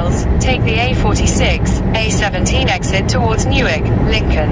miles, take the A46, A17 exit towards Newark, Lincoln.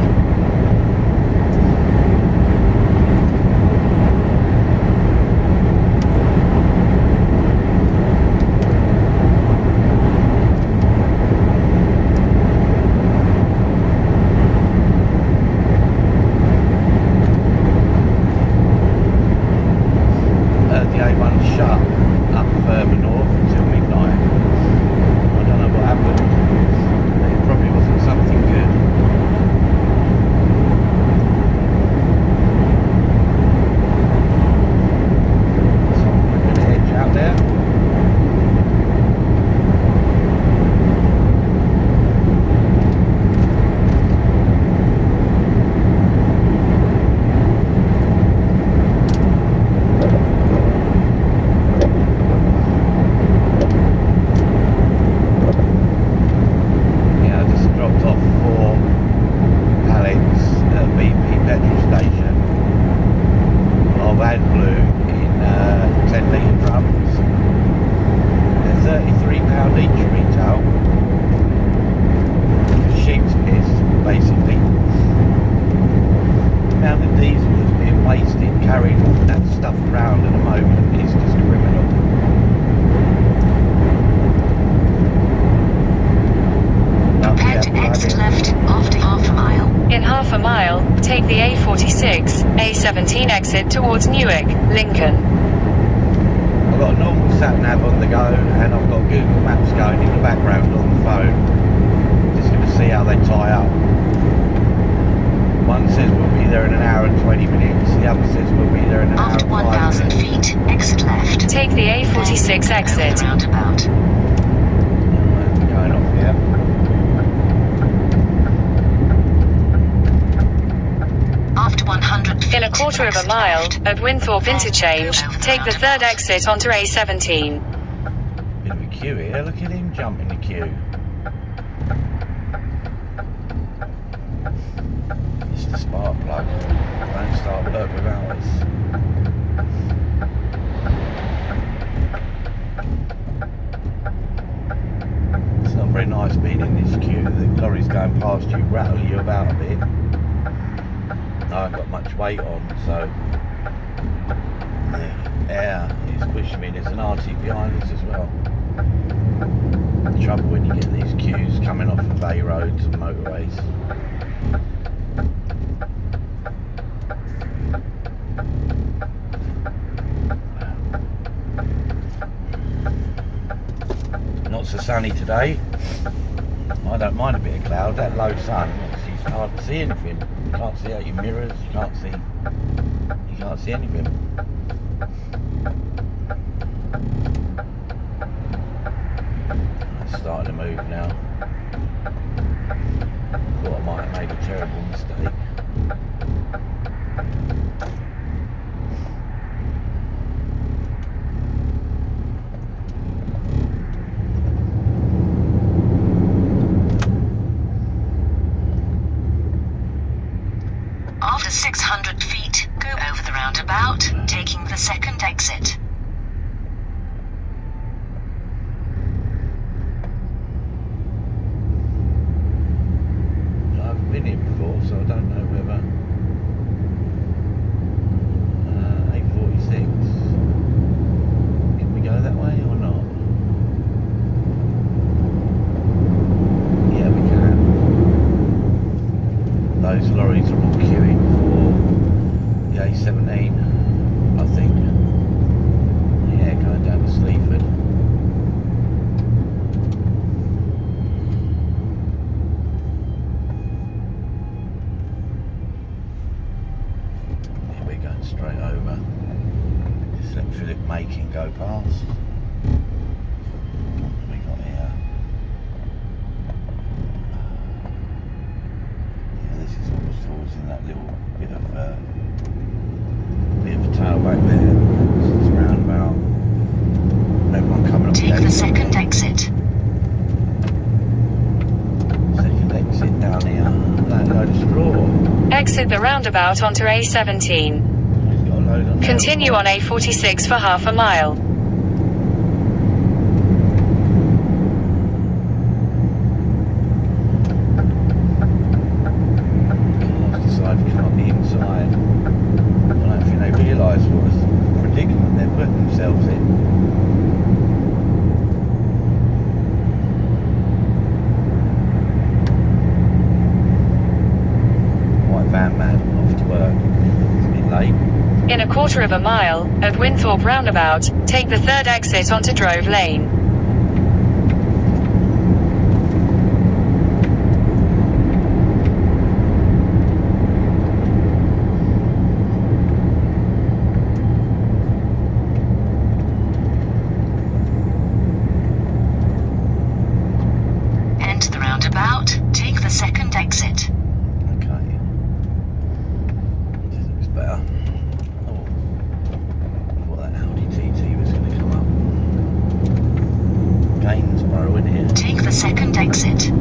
Take the A46, A17 exit towards Newark, Lincoln. I've got a normal sat-nav on the go and I've got Google Maps going in the background on the phone. Just going to see how they tie up. One says we'll be there in an hour and 20 minutes, the other says we'll be there in an hour and 5 minutes. After 1,000 feet, exit left. Take the A46 exit. Roundabout. We're going off here. After 100 feet, In a quarter of a mile, at Winthorpe Interchange, take the third exit onto A17. Bit of a queue here, look at him jump in the queue. It's the spark plug. Don't start work without us. It's not very nice being in this queue. The lorries going past you rattle you about a bit. I haven't got much weight on, so the air is pushing me. There's an RT behind us as well. The trouble when you get these queues coming off of A roads and motorways. Not so sunny today. I don't mind a bit of cloud. That low sun, it's hard to see anything. You can't see out your mirrors. You can't see anything. It's starting to move now. Thought I might have made a terrible mistake. After 600 feet, go over the roundabout, taking the second exit. I haven't been here before, so I don't know whether A46. Can we go that way or not? Yeah, we can. Those lorries are all queuing for the A17, I think. Yeah, going down to Sleaford. Yeah, we're going straight over. Just let Philip Makin go past. What have we got here? This is almost towards in that little bit of a tail back there. This is roundabout. Everyone coming up. Take the second exit. Second exit down here. That load of straw. Exit the roundabout onto A17. He's got a load on there. Continue on A46 for half a mile. quarter of a mile, at Winthorpe roundabout, take the third exit onto Drove Lane. Enter the roundabout, take the second exit. Okay. This looks better. Oh. Thought that Audi TT was going to come up. Gainsborough in here. Take the second exit. Yeah.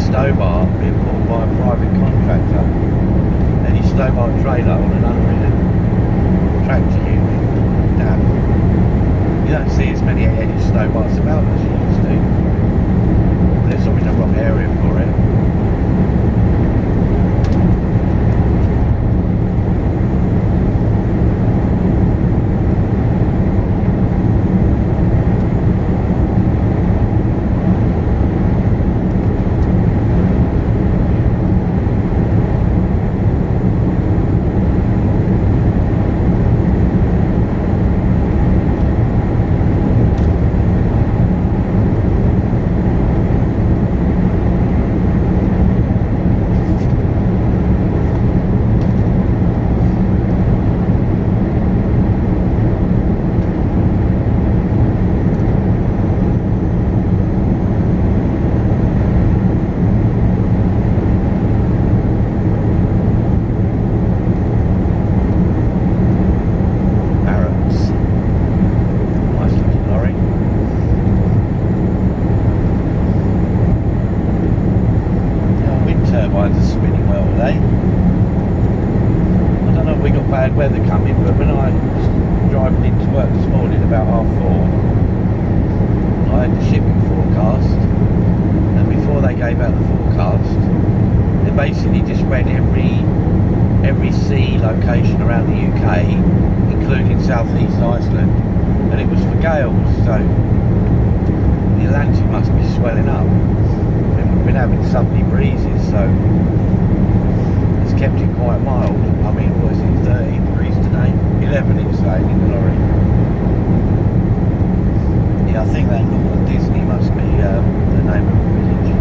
Stobart being pulled by a private contractor. Any Stobart trailer on an unwritten tractor unit. Damn. You don't see as many Eddie Stobarts about as you used to. Unless I'm in the wrong area for it. Bad weather coming, but when I was driving into work this morning about 4:30, I had the shipping forecast, and before they gave out the forecast, they basically just read every sea location around the UK, including South East Iceland, and it was for gales, so the Atlantic must be swelling up. And we've been having southerly breezes, so it's kept it quite mild. I mean, what is it, 13 degrees today? 11 it's saying in the lorry. Yeah, I think that Northern Disney must be the name of the village.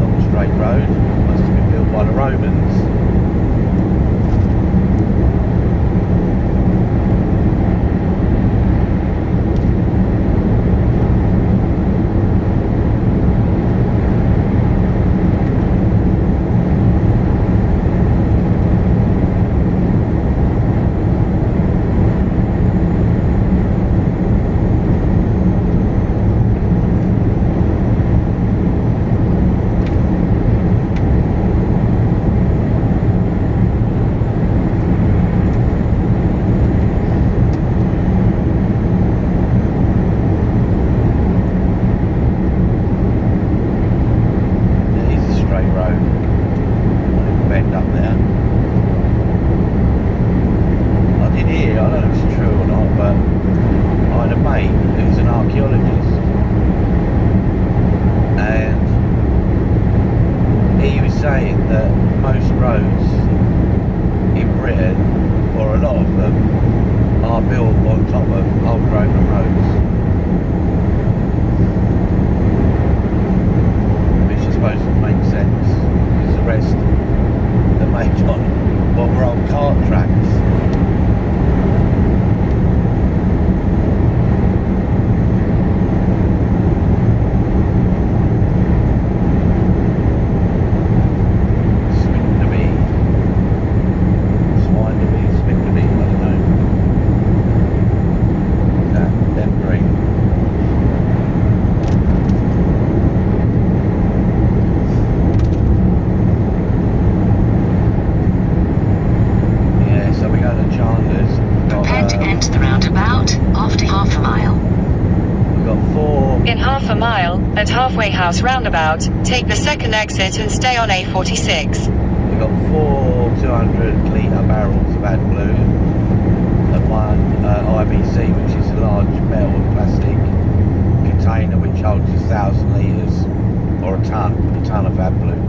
Long straight road, must have been built by the Romans. saying that most roads in Britain, or a lot of them, are built on top of old Roman roads, which I suppose makes sense, because the rest are made on what were old cart tracks. At Halfway House roundabout, take the second exit and stay on A46. We've got 4 200-litre barrels of AdBlue and one IBC, which is a large metal and plastic container which holds 1,000 litres, or a ton of AdBlue.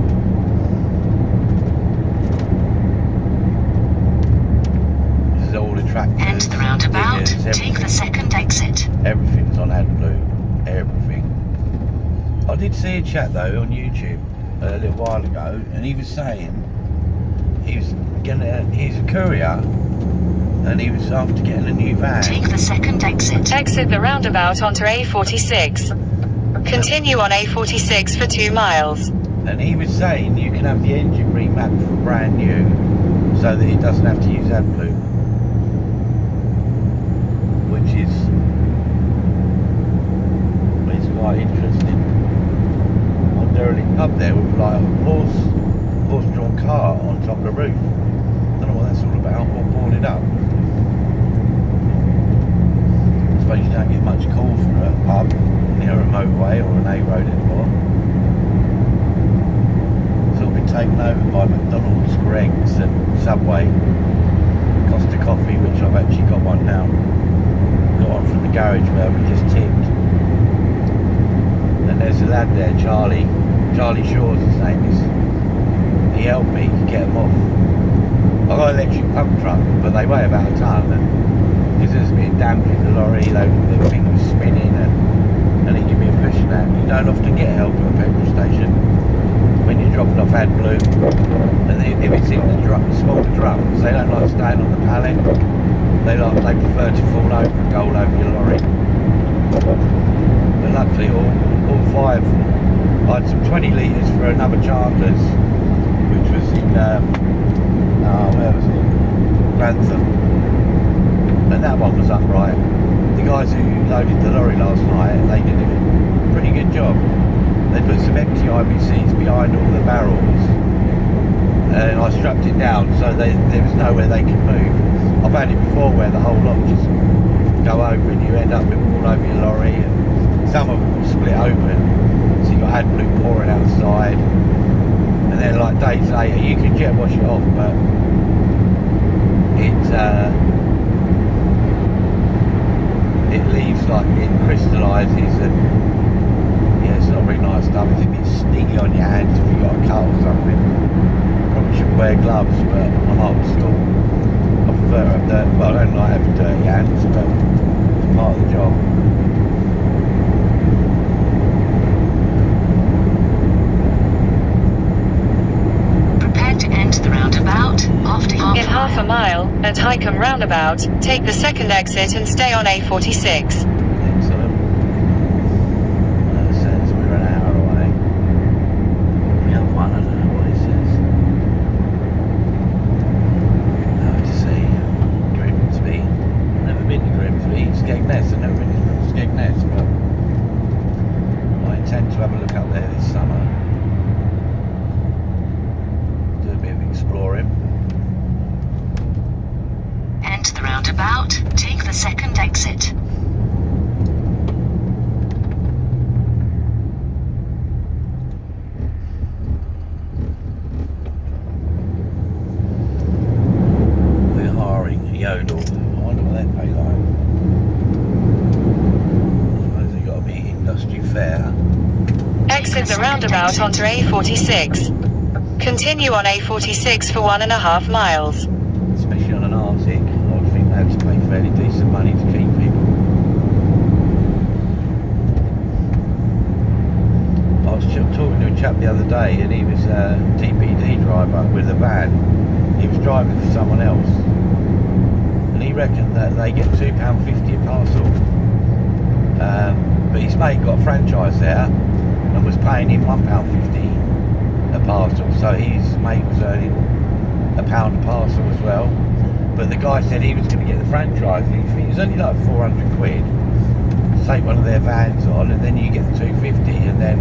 This is all the tractors, enter the roundabout, diggers, take the second exit. Everything's on AdBlue, everything. I did see a chat though on YouTube a little while ago, and he was saying he's a courier and he was after getting a new van. Take the second exit. Exit the roundabout onto A46. Continue on A46 for 2 miles. And he was saying you can have the engine remapped for brand new so that it doesn't have to use AdBlue, which is quite interesting. Derelict pub there with like a horse-drawn car on top of the roof. Don't know what that's all about, or boarded up. I suppose you don't get much call for a pub near a motorway or an A road anymore. It's all been taken over by McDonald's, Greggs and Subway. Costa Coffee, which I've actually got one now. Got one from the garage where we just tipped. And there's a lad there, Charlie Shaw's his name is. He helped me get them off. I've got an electric pump truck, but they weigh about a ton, and because there's been damp in the lorry, the thing was spinning, and he gave me a push and that. You don't often get help at a petrol station when you're dropping off AdBlue, and if it's in the smaller drums, they don't like staying on the pallet. They prefer to fall over and go all over your lorry. But luckily, all 5. I had some 20 litres for another Chandler's, which was in, where was it? Grantham. And that one was upright. The guys who loaded the lorry last night, they did a pretty good job. They put some empty IBCs behind all the barrels, and I strapped it down so there was nowhere they could move. I've had it before where the whole lot just go over and you end up with all over your lorry, and some of them will split open. So you got AdBlue pouring outside, and then like days later you can jet wash it off, but it leaves like it crystallises, and yeah, it's not very nice stuff. It's a bit sticky on your hands if you got a cut or something. Probably shouldn't wear gloves, but I'm old school. I prefer to have dirty, well, I don't like having dirty hands, but it's part of the job. In half a mile, at Highcombe roundabout, take the second exit and stay on A46. Excellent. That says we're an hour away. We have one, I don't know what it says. Now to see Grimsby. Never been to Grimsby. Skegness, I've never been to Skegness, but I intend to have a look up there this summer. Do a bit of exploring. Enter the roundabout, take the second exit. We're hiring a Yodel. I wonder what they pay like. I suppose they've got to be industry fair. Exit the roundabout onto A46. Continue on A46 for 1.5 miles. Especially on an Arctic, I would think they have to pay fairly decent money to keep people. I was talking to a chap the other day, and he was a DPD driver with a van. He was driving for someone else, and he reckoned that they get £2.50 a parcel. But his mate got a franchise there and was paying him £1.50 a parcel, so his mate was earning £1 a parcel as well. But the guy said he was going to get the franchise, and it was only like 400 quid to take one of their vans on, and then you get the 250, and then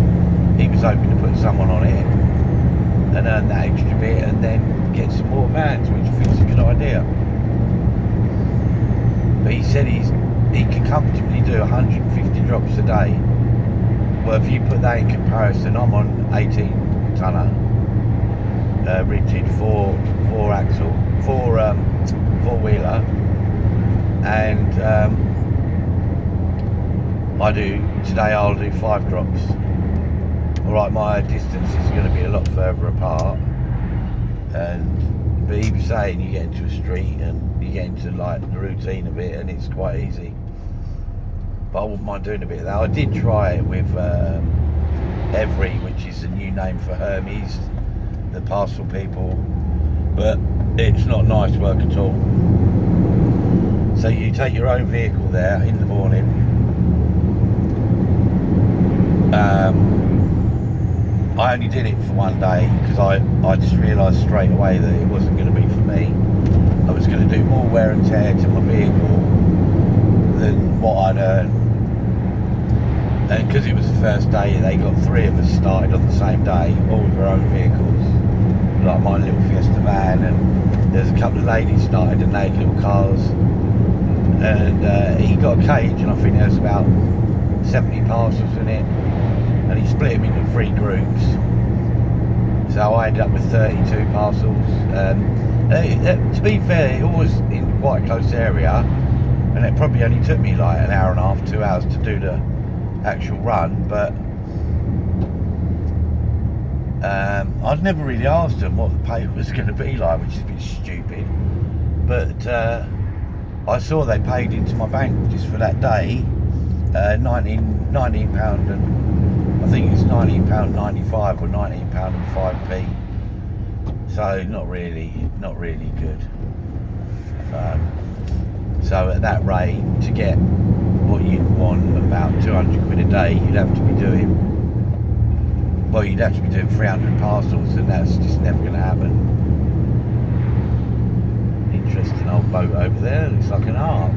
he was hoping to put someone on it and earn that extra bit, and then get some more vans, which I think is a good idea. But he said he can comfortably do 150 drops a day. Well, if you put that in comparison, I'm on 18 tonner, rigid, four axle, four wheeler, and I'll do 5 drops. Alright, my distance is going to be a lot further apart, but he was saying you get into a street and you get into like the routine of it, and it's quite easy. But I wouldn't mind doing a bit of that. I did try it with Every, which is a new name for Hermes, the parcel people, but it's not nice work at all. So you take your own vehicle there in the morning. I only did it for one day because I just realised straight away that it wasn't going to be for me. I was going to do more wear and tear to my vehicle than what I'd earn. And because it was the first day, they got 3 of us started on the same day, all with our own vehicles, like my little Fiesta van, and there's a couple of ladies started and they had little cars, and he got a cage, and I think there was about 70 parcels in it, and he split them into 3 groups, so I ended up with 32 parcels. To be fair, it was in quite a close area, and it probably only took me like an hour and a half, 2 hours to do the actual run, but I'd never really asked them what the pay was going to be like, which is a bit stupid, but I saw they paid into my bank just for that day £19 and I think it's £19.95 or £19.05p, so not really good. So at that rate, to get what you'd want, about 200 quid a day, you'd have to be doing 300 parcels, and that's just never going to happen. Interesting old boat over there, looks like an ark.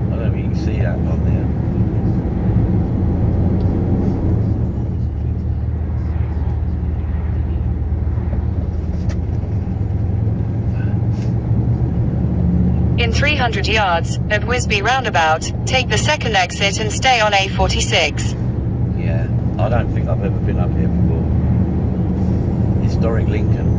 I don't know if you can see that on there. In 300 yards, at Wisby roundabout, take the second exit and stay on A46. Yeah, I don't think I've ever been up here before. Historic Lincoln.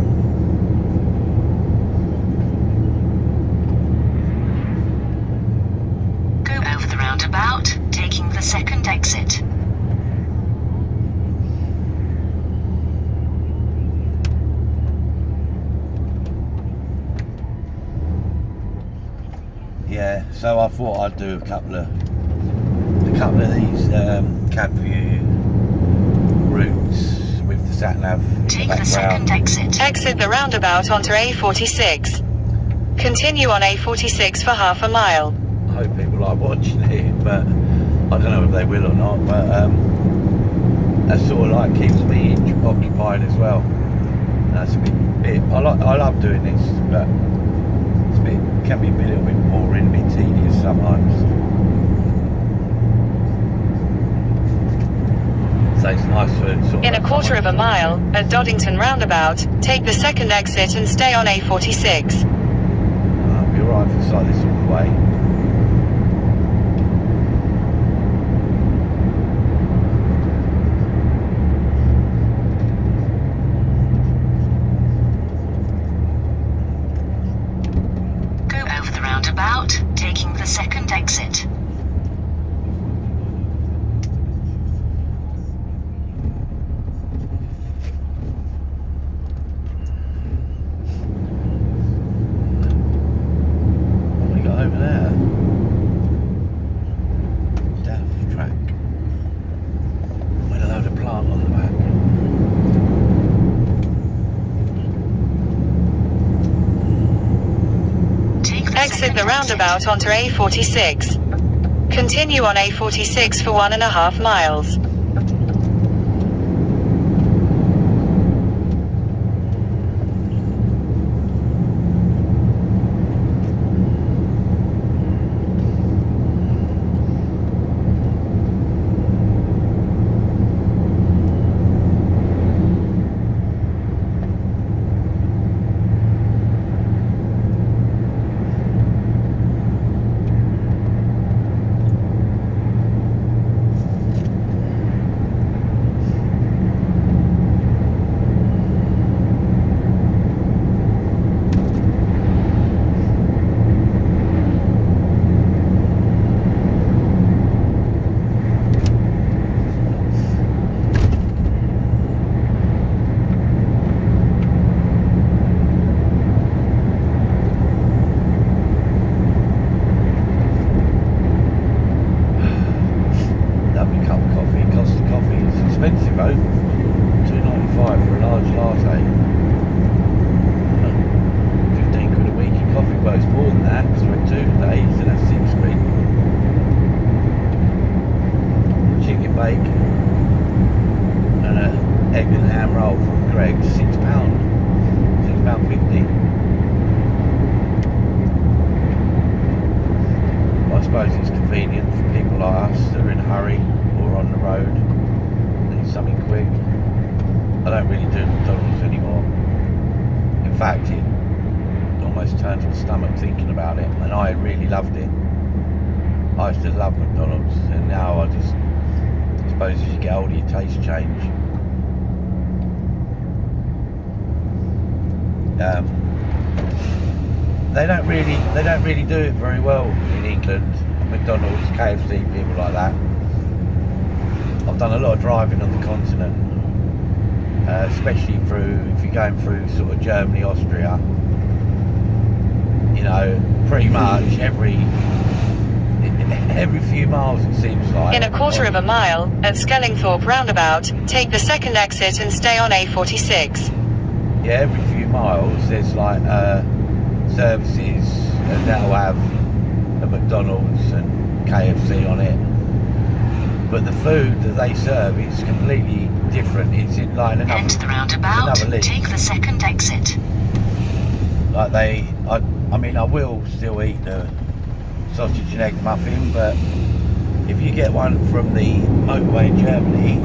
Go over the roundabout, taking the second exit. Yeah, so I thought I'd do a couple of these cab view routes with the sat nav in the Take the background. second exit. Exit the roundabout onto A46. Continue on A46 for half a mile. I hope people like watching it, but I don't know if they will or not, but that sort of like keeps me occupied as well. That's a bit I love doing this, but can be a little bit boring, a bit tedious sometimes. So it's nice for sort of In a quarter of a mile, at Doddington roundabout, take the second exit and stay on A46. I'll be alright if it's like this all the way. Roundabout, taking the second exit. Exit the roundabout onto A46. Continue on A46 for 1.5 miles. Expensive though, £2.95 for a large latte. 15 quid a week in coffee, well it's more than that because we had 2 days and that's 6 quid. Chicken bake and an egg and ham roll from Greg's, £6.50. I suppose it's convenient for people like us that are in a hurry or on the road. Something quick. I don't really do McDonald's anymore. In fact, it almost turns my stomach thinking about it, and I really loved it. I used to love McDonald's, and now I suppose as you get older your tastes change. They don't really do it very well in England. McDonald's, KFC, people like that. I've done a lot of driving on the continent, especially if you're going through sort of Germany, Austria. You know, pretty much every few miles it seems like. In a quarter of a mile, at Skellingthorpe roundabout, take the second exit and stay on A46. Yeah, every few miles there's like services and that'll have a McDonald's and KFC on it. But the food that they serve is completely different. It's in like another, enter the roundabout, take the second exit. Like I mean I will still eat the sausage and egg muffin, but if you get one from the motorway in Germany,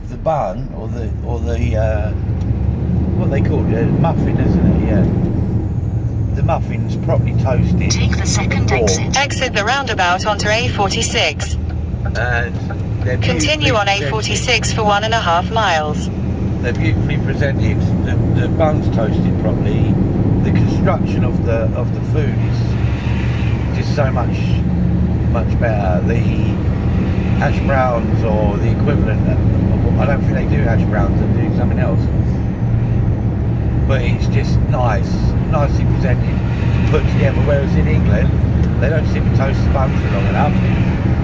the bun or the what they call it, muffin, isn't it? Yeah. The muffin's properly toasted. Take the second exit. Exit the roundabout onto A46. And continue on A46 for 1.5 miles. They're beautifully presented. The bun's toasted properly. The construction of the food is just so much better. The hash browns or the equivalent, I don't think they do hash browns, they do something else. But it's just nicely presented, put together. Whereas in England, they don't seem to toast the buns for long enough.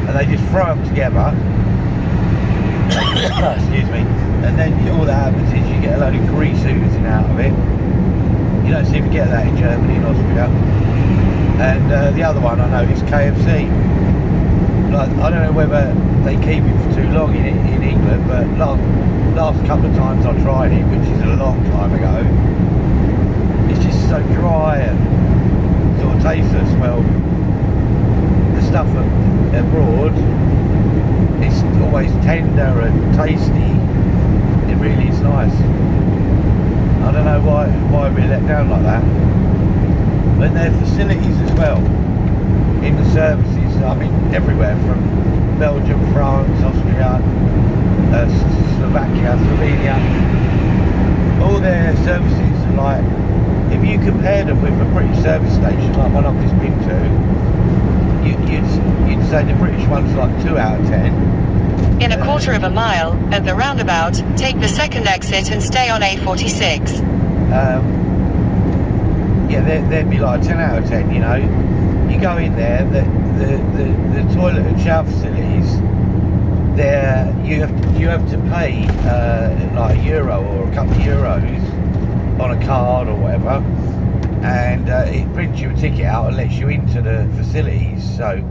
And they just throw them together. Excuse me. And then all that happens is you get a load of grease oozing out of it. You don't seem to get that in Germany and Austria. And the other one I know is KFC. Like, I don't know whether they keep it for too long in England, but last couple of times I tried it, which is a long time ago, it's just so dry and sort of tasteless. Well, the stuff abroad, it's always tender and tasty. It really is nice. I don't know why we're let down like that. But their facilities as well, in the services, I mean everywhere from Belgium, France, Austria, Slovakia, Slovenia, all their services are like, if you compared them with a British service station like one I've just been to, you'd say the British one's like 2 out of 10. In a quarter of a mile, at the roundabout, take the second exit and stay on A46. Yeah, they'd be like 10 out of 10, you know. You go in there, the toilet and shower facilities, there you have to pay like €1 or a couple of euros on a card or whatever, and it prints you a ticket out and lets you into the facilities. So,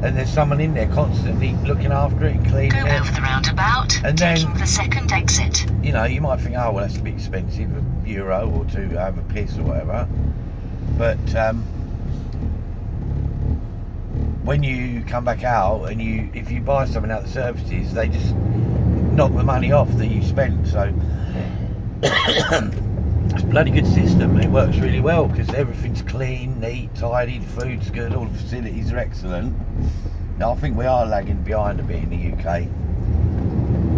and there's someone in there constantly looking after it and cleaning Go it. over the roundabout, And then, taking the second exit. you know, you might think, oh well, that's a bit expensive, €1 or two to have a piss or whatever. But when you come back out and if you buy something out of the services, they just knock the money off that you spent. So it's a bloody good system. It works really well because everything's clean, neat, tidy, the food's good, all the facilities are excellent. Now, I think we are lagging behind a bit in the UK.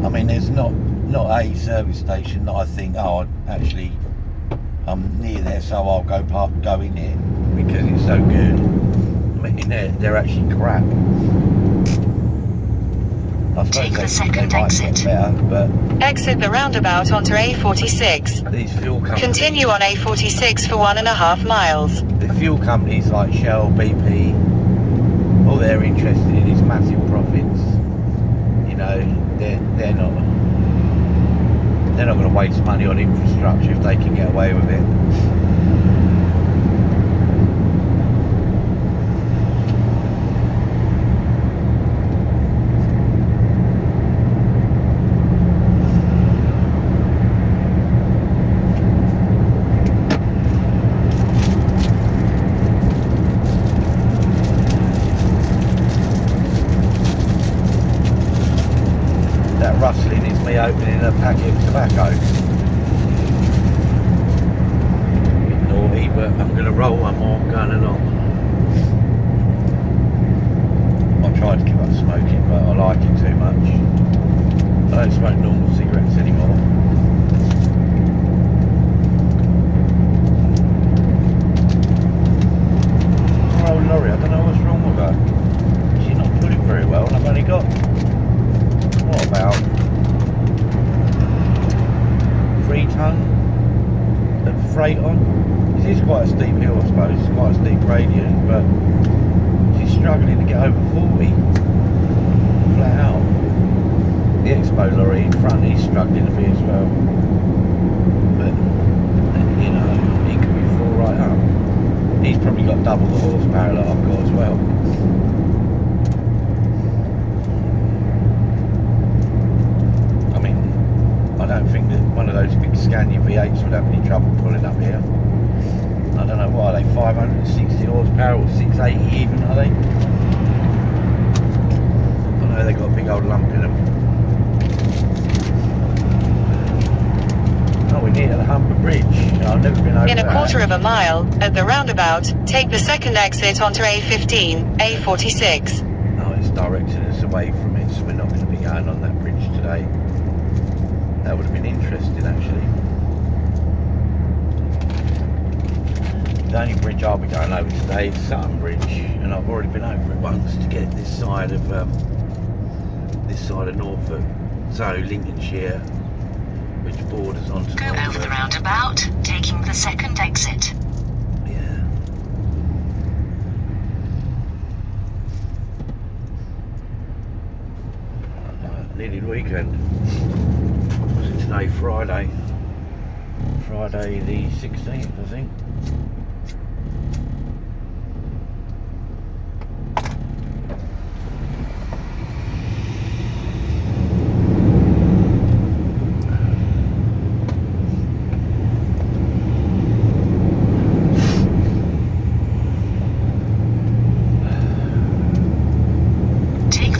I mean, there's not a service station that I think, oh, actually I'm near there, so I'll go in it because it's so good. I mean, they're actually crap. I suppose they might get better, but Exit the roundabout onto A46. these fuel companies, Continue on A46 for 1.5 miles. the fuel companies like Shell, BP, all they're interested in is massive profits. You know, they're not going to waste money on infrastructure if they can get away with it. That rustling is me opening a packet of tobacco. A bit naughty, but I'm going to roll one more going along. I tried to give up smoking, but I like it too much. I don't smoke normal cigarettes anymore. Poor old lorry, I don't know what's wrong with her. She's not pulling very well, and I've only got, what, about 3 tonne of freight on. This is quite a steep hill, I suppose. It's quite a steep gradient, but she's struggling to get over 40 flat out. The Expo lorry in front, he's struggling a bit as well, but you know, he could be full right up. He's probably got double the horsepower that I've got as well. I don't think that one of those big Scania V8s would have any trouble pulling up here. I don't know, what are they, 560 horsepower or 680 even, are they? I know they've got a big old lump in them. Oh, we're near the Humber Bridge. I've never been over In a that. quarter of a mile, at the roundabout, take the second exit onto A15, A46. Oh, it's directing us away from it, so we're not going to be going on that bridge today. That would have been interesting, actually. The only bridge I'll be going over today is Sutton Bridge, and I've already been over it once to get this side of Norfolk, so Lincolnshire, which borders onto Go Norfolk. over the roundabout, taking the second exit. Yeah. Nearly the weekend. Was it today? Friday the 16th, I think.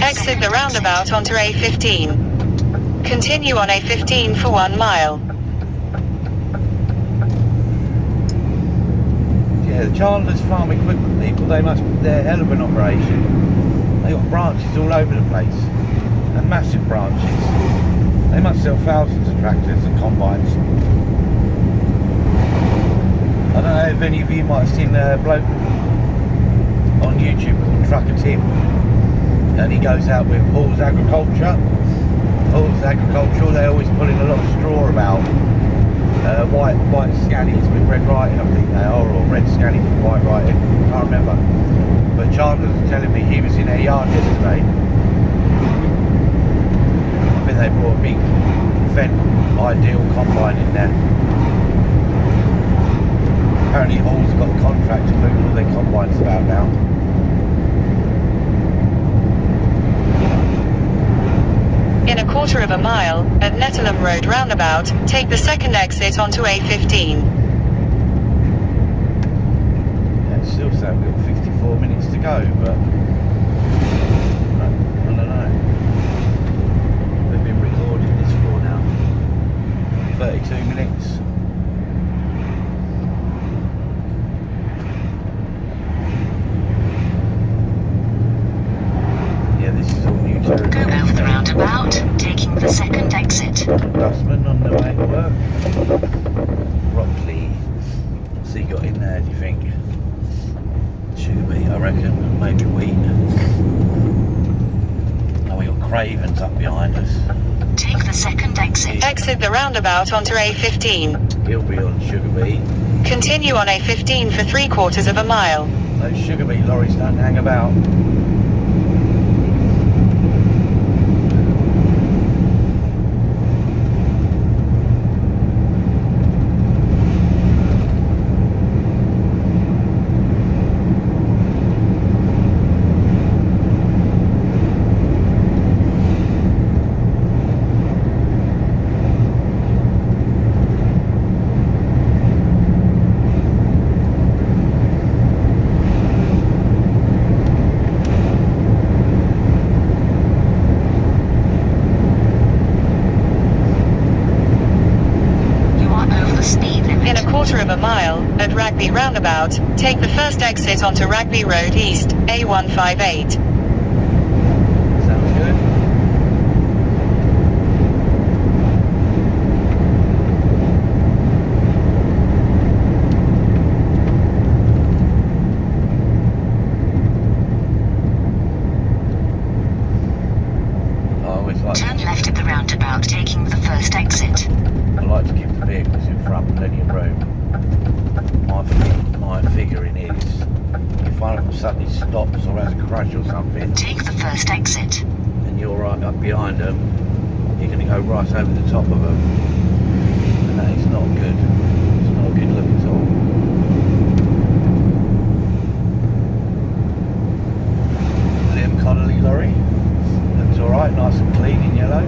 Exit the roundabout onto A15. Continue on A15 for 1 mile. Yeah, the Chandler's Farm Equipment people, they're hell of an operation. They've got branches all over the place, and massive branches. They must sell thousands of tractors and combines. I don't know if any of you might have seen a bloke on YouTube called Trucker Tim, and he goes out with Hall's Agriculture. Hall's Agricultural, they're always pulling a lot of straw about. White Scannies with red writing, I think they are, or red Scannies with white writing, can't remember. But Chandler was telling me he was in their yard yesterday. I think they brought a big Fendt Ideal combine in there. Apparently Hall's got the contract to move all their combines about now. In a quarter of a mile, at Nettleham Road roundabout, take the second exit onto A15. Yeah, it's still saying we've got 54 minutes to go, but I don't know. We've been recording this for now 32 minutes. Yeah, this is all new Go territory. over the roundabout, taking the second exit. Dustman on the way to work. Broccoli. What's he got in there, do you think? Sugar beet, I reckon. Maybe wheat. Oh, we got Cravens up behind us. Take the second exit. Exit the roundabout onto A15. He'll be on sugar beet. Continue on A15 for 3/4 of a mile. Those sugar beet lorries don't hang about. In a quarter of a mile, at Rugby roundabout, take the first exit onto Rugby Road East, A158. Sounds good. I always like Turn left at the roundabout, taking the first exit. I like to give the vehicles in front plenty of room. My figuring is, if one of them suddenly stops or has a crash or something, Take the first exit. and you're right up behind them, you're going to go right over the top of them. And that is not good. It's not a good look at all. Liam Connolly lorry. Looks alright, nice and clean in yellow.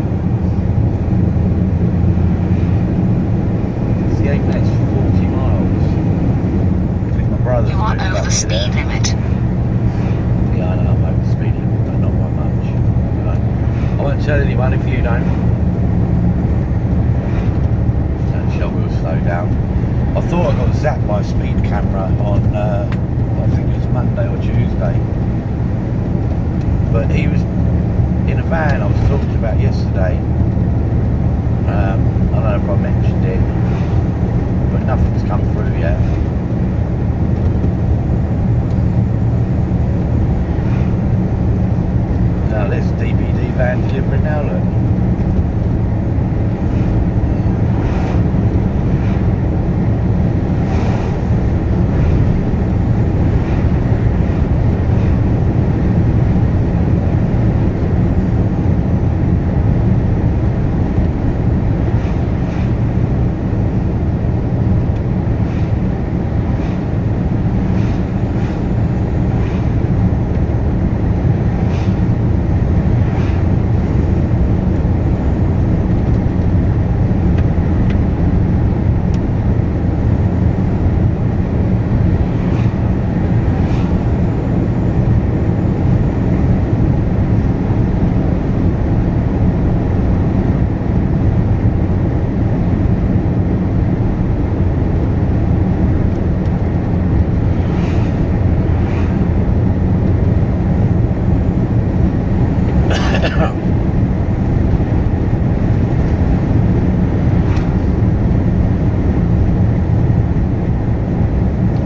8 minutes for 40 miles. I think my brother's You are moved over up the to speed there. limit. Yeah, I know I'm over the speed limit, but not by much. I won't tell anyone if you don't. And Shell will slow down. I thought I got zapped by a speed camera on, I think it was Monday or Tuesday. But he was in a van I was talking about yesterday. I don't know if I mentioned it, but nothing's come through yet. Now there's DPD van delivering now, look.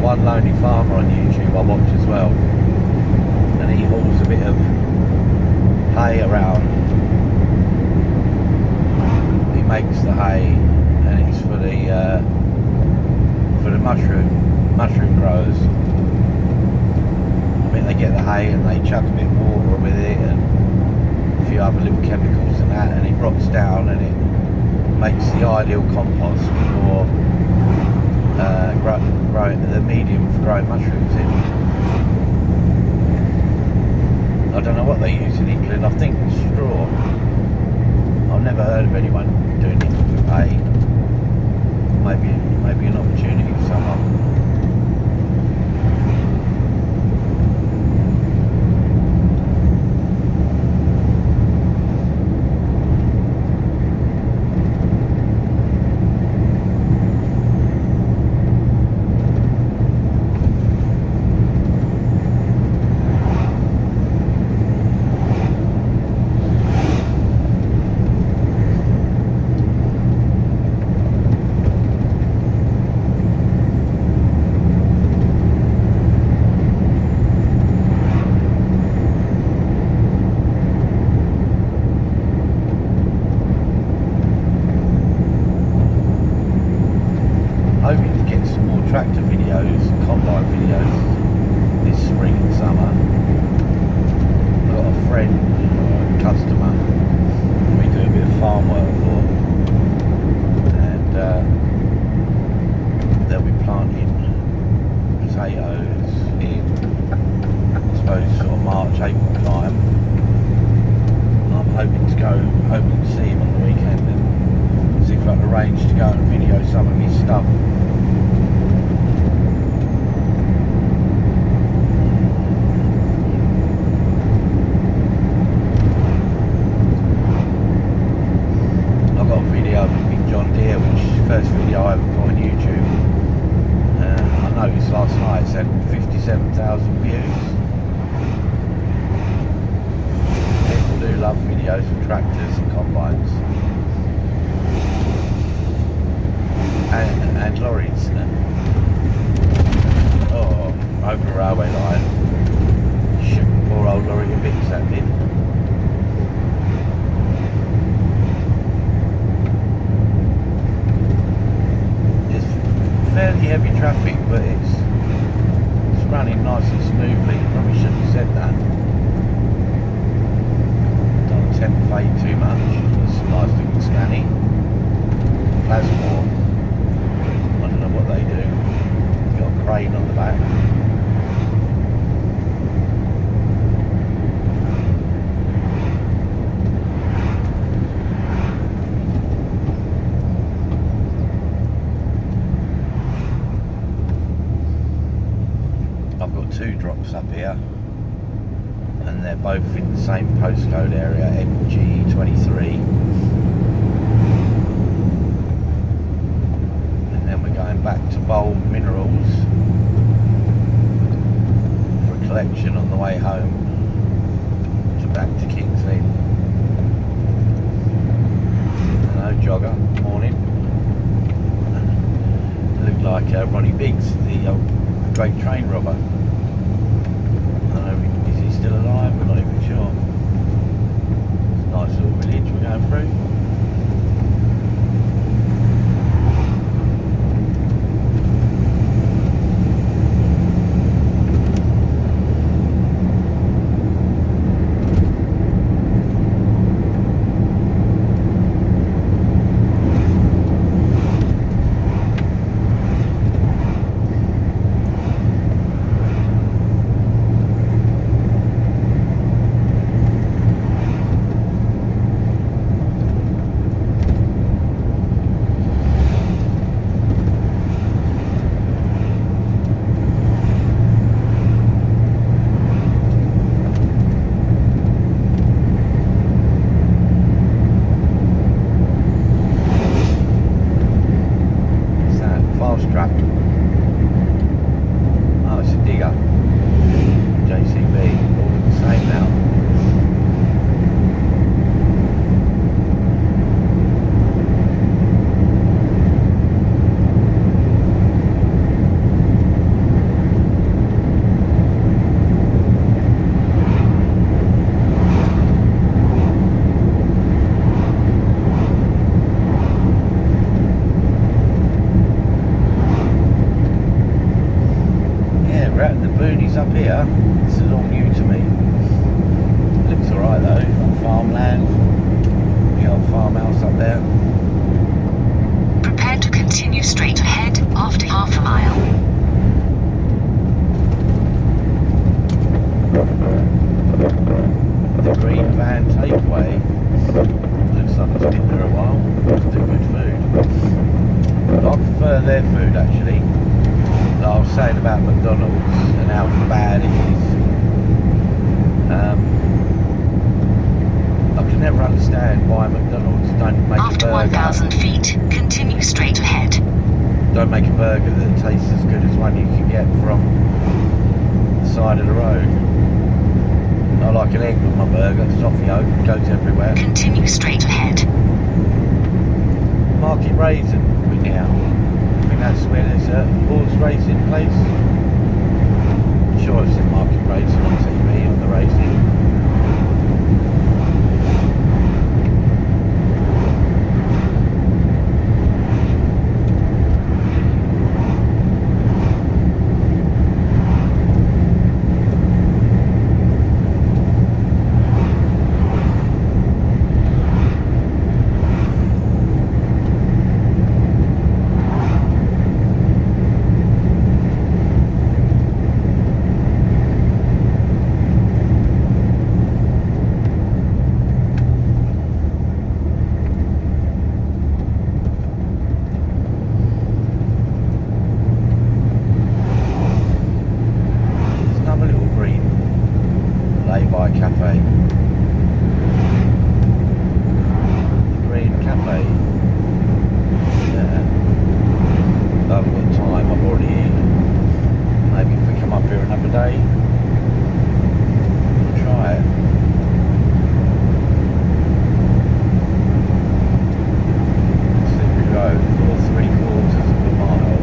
One lonely farmer on YouTube I watch as well, and he hauls a bit of hay around. He makes the hay, and it's for the mushroom growers. I mean, they get the hay and they chuck a bit of water with it and a few other little chemicals and that, and it rots down and it makes the ideal compost the medium for growing mushrooms in. I don't know what they use in England. I think straw. I've never heard of anyone doing it with hay. Maybe an opportunity for someone. Hoping to get some more tractor videos, combine videos this spring and summer. I've got a friend, a customer, we do a bit of farm work for, and they'll be planting potatoes in, I suppose, sort of March, April time. I'm hoping to see him on the weekend and see if I can arrange to go and video some of his stuff. I've got a video of a big John Deere, which is the first video I ever put on YouTube. I noticed last night it's had 57,000 views. People do love videos of tractors and combines. And lorries. Oh, over the railway line. Shook the poor old lorry to bits, that did. It's fairly heavy traffic, but it's running nice and smoothly. Probably shouldn't have said that. Don't tempt fade too much. It's a nice little scanny. Plasmor. I don't know what they do. Got a crane on the back. I've got two drops up here, and they're both in the same postcode area, HGV. Going back to Bold Minerals for a collection on the way home to back to King's Lynn. Hello jogger, morning. Looked like Ronnie Biggs, the great train robber. I don't know, is he still alive? We're not even sure. It's a nice little village we're going through. van takeaway. Looks like it's been there a while. It's do good food. But I prefer their food actually. Like I was saying about McDonald's and how bad it is. I can never understand why McDonald's don't make After a burger. 1,000 feet, continue straight ahead. Don't make a burger that tastes as good as one you can get from the side of the road. I like an egg with my burger, it's off yolk, goes everywhere. Continue straight ahead. Market Raisin, we now. I think that's where there's a horse racing place. I'm sure I've seen Market Raisin on TV on the racing. Cafe. Green Cafe. Yeah. I haven't got time, I've already eaten. Maybe if we come up here another day, we'll try it. Slippery Road for 3/4 of a mile.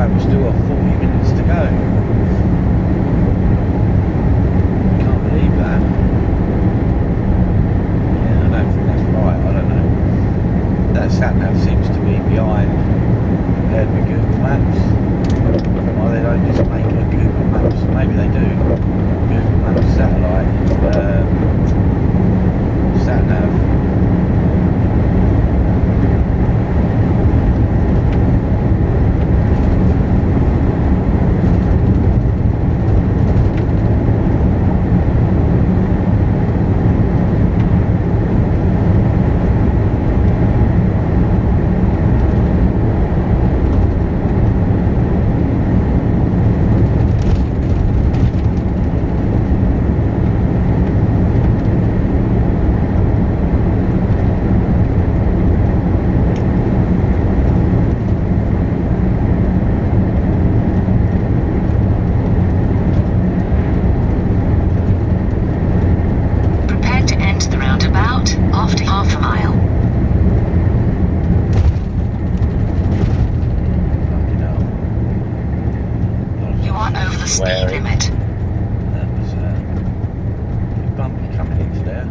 We've still got 40 minutes to go. Can't believe that. Yeah, I don't think that's right. I don't know. That sat-nav seems to be behind compared with Google Maps. Why they don't just make a Google Maps? Maybe they do. Google Maps satellite sat-nav. After half a mile. Fucking hell. You are over the speed limit. That was a bit bumpy coming into there.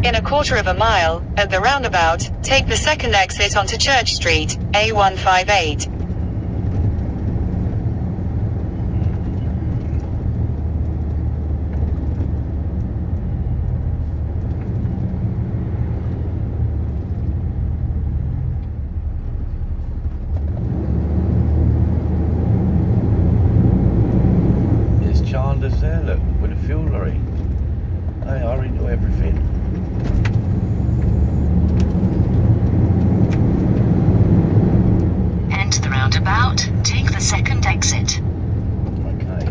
In a quarter of a mile, at the roundabout, take the second exit onto Church Street, A158. There, look, with a fuel lorry. They are into everything. Enter the roundabout, take the second exit. Okay.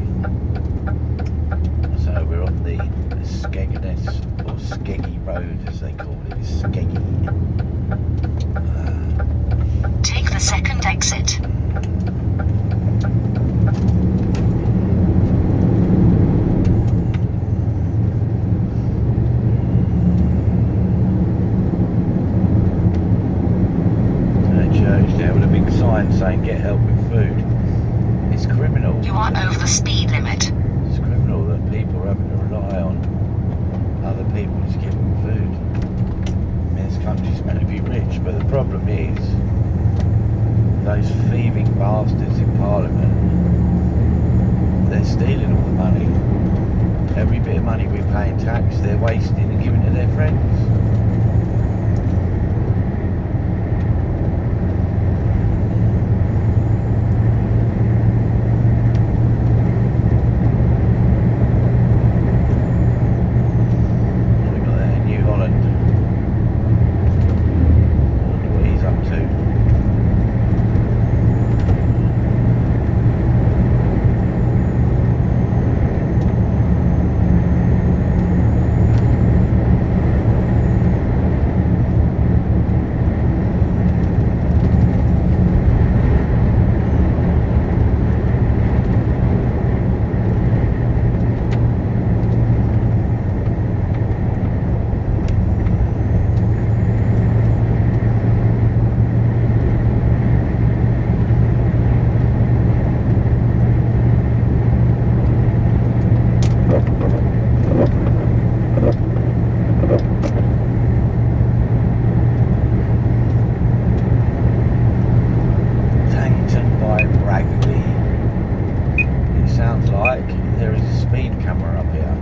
So we're on the Skegness, or Skeggy Road as they call it, Skeggy. Take the second exit. There with a big sign saying get help with food. It's criminal. You are over the speed limit. It's criminal that people are having to rely on other people to give them food. I mean, this country's meant to be rich, but the problem is those thieving bastards in Parliament, they're stealing all the money. Every bit of money we pay in tax, they're wasting and giving to their friends. There is a speed camera up here.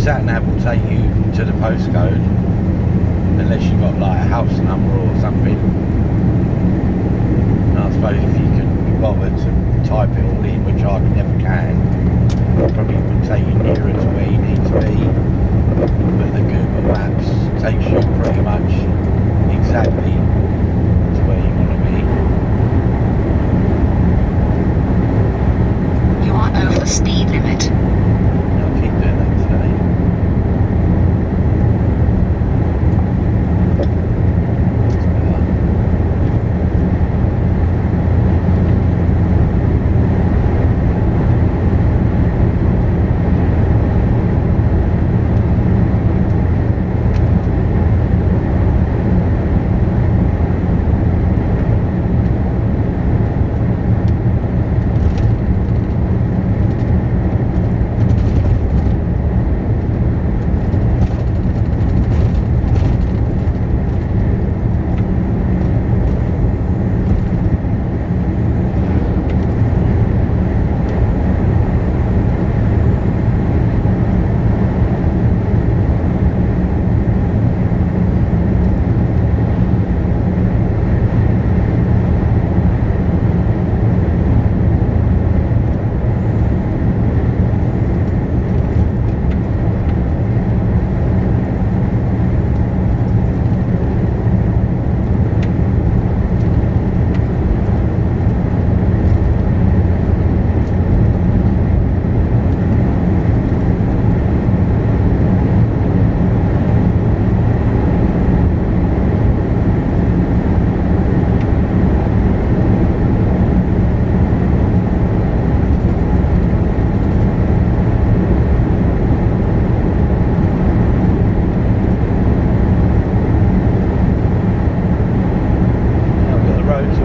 Sat-nav will take you to the postcode unless you've got like a house number or something. And I suppose if you can be bothered to type it all in, which I never can, probably would take you nearer to where you need to be. But the Google Maps takes you pretty much exactly to where you want to be. You are over the speed limit. I'll keep doing that today.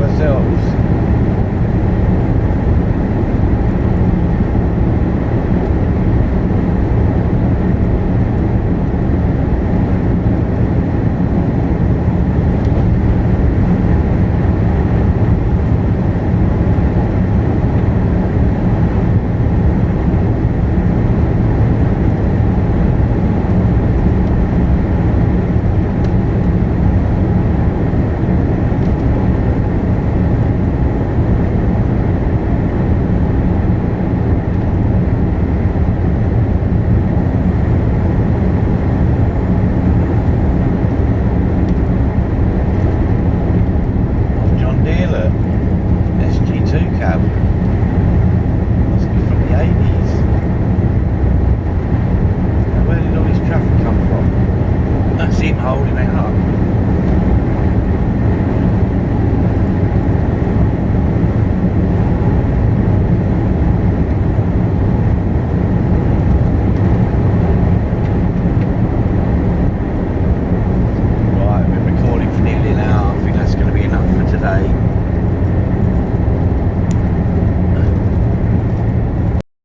ourselves.